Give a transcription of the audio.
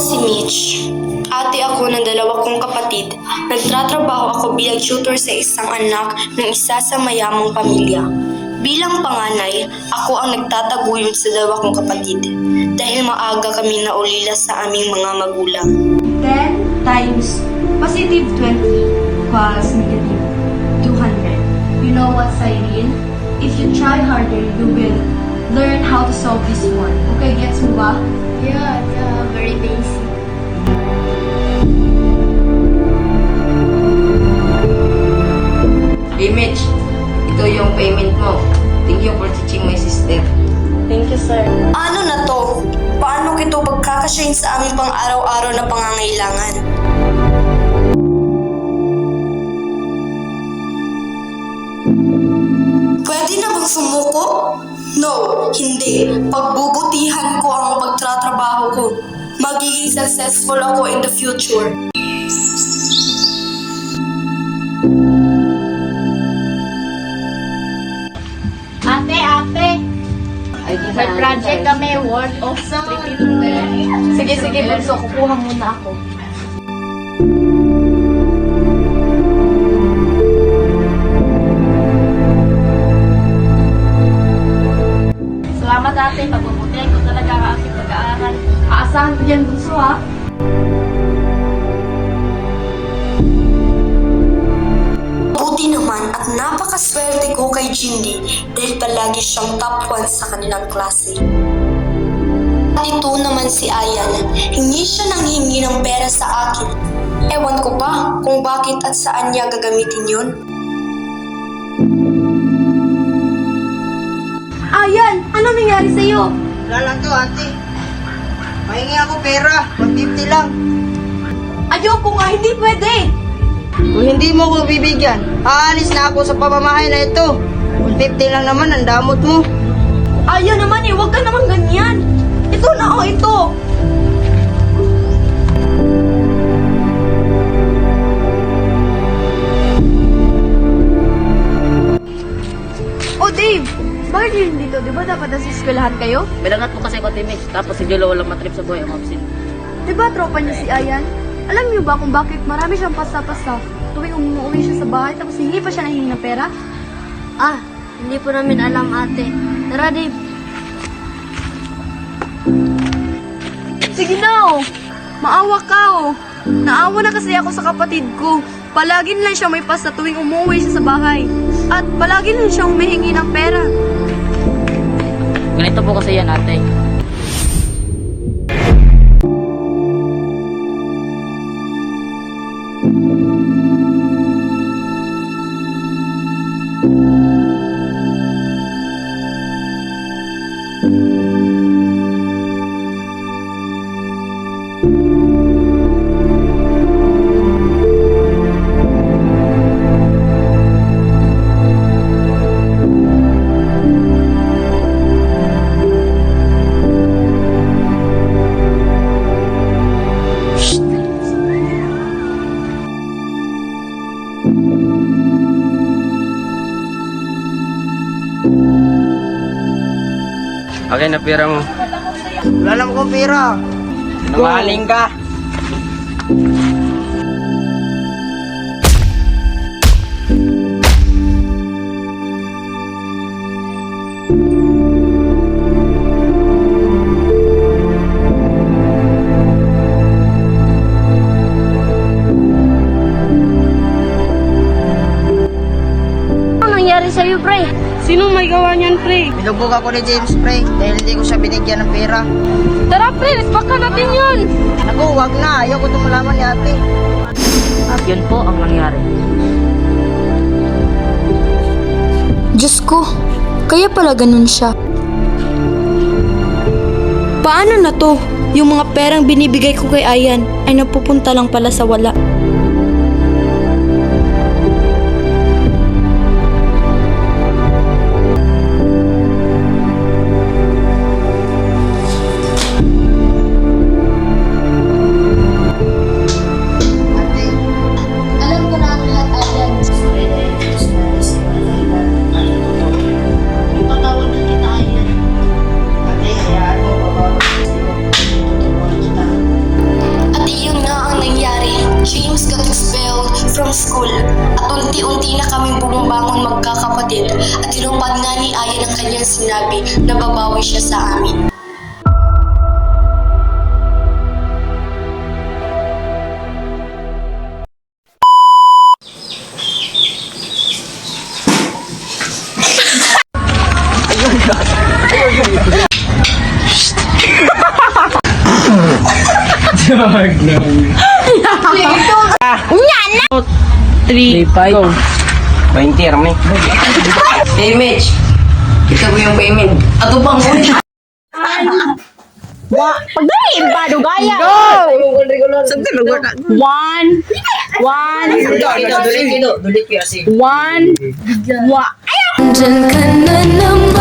si Mitch. Ate ako ng dalawa kong kapatid. Nagtratrabaho ako bilang tutor sa isang anak ng isa sa mayamang pamilya. Bilang panganay, ako ang nagtataguyod sa dalawa kong kapatid dahil maaga kami naulila sa aming mga magulang. 10 times positive 20 equals negative 200. You know what, Cyrene? If you try harder, you will learn how to solve this one. Okay, gets mo ba? Yeah, very basic. Image, ito yung payment mo. Thank you for teaching my sister. Thank you, sir. Ano na to? Paano kito pagkakasyahin sa aming pang-araw-araw na pangangailangan? Pwede na bang sumuko? No, hindi. Pagbubutihan ko ang pagtatrabaho ko. Magiging successful ako in the future. Ate, may project kami worth of 350. Sige, bunso. Kukuha muna ako. Salamat ate, pagbubutihan ko talaga ang aking pag-aaral. Aasahan ko yan, bunso, ha? Buti naman at napakaswerte ko kay Jindy dahil palagi siyang top 1 sa kanilang klase. At ito naman si Ayan, hingi siya ng hingi ng pera sa akin. Ewan ko pa kung bakit at saan niya gagamitin yun. Ayan! Ano nangyari sa'yo? Wala lang to, ate. Mahingi ako pera. 150 lang. Ayoko nga, hindi pwede! Kung hindi mo ko bibigyan, aalis na ako sa pamamahay na ito. 150 lang naman ang damot mo. Ayaw naman eh, huwag ka naman ganyan! Ito na, oh, ito! Oh, Dave! Bakit yun dito? Di ba dapat nasa eskwelahan kayo? Bilangat mo kasi ako, Timix. Tapos si Jolo walang matrip sa buhay ang absent. Di ba tropa niya si Ayan? Alam niyo ba kung bakit marami siyang pasta-pasta tuwing umuwi siya sa bahay tapos hindi pa siya nahingi ng pera? Ah, hindi po namin alam ate. Tara, Dave. Sige na oh! Maawa ka oh! Naawa na kasi ako sa kapatid ko. Palagi lang siya may pasta tuwing umuwi siya sa bahay. At palagi lang siyang humihingi ng pera. Ganito po kasi yan, ate. Okay na pera mo. Wala naman akong pera. Namahaling ka. Ano nangyari sa'yo, pre? Sino may gawa niyan, pre? Binugbog ako ni James, pre, dahil hindi ko siya binigyan ng pera. Tara, pre! Respakan natin yun! Naku, wag na. Ayaw ko itong malaman ni ate. At yun po ang nangyari. Diyos ko, kaya pala ganun siya. Paano na to? Yung mga perang binibigay ko kay Ayan ay napupunta lang pala sa wala. 3, 5. 20, Rami. Hey, Mitch. Kita mo yung payment. Ato pang ulit. Pagdaliin ba, Dugaya? Saan ka lugar na? 1, 1, Dulit ko kasi. 1, 1. Diyan ka na naman.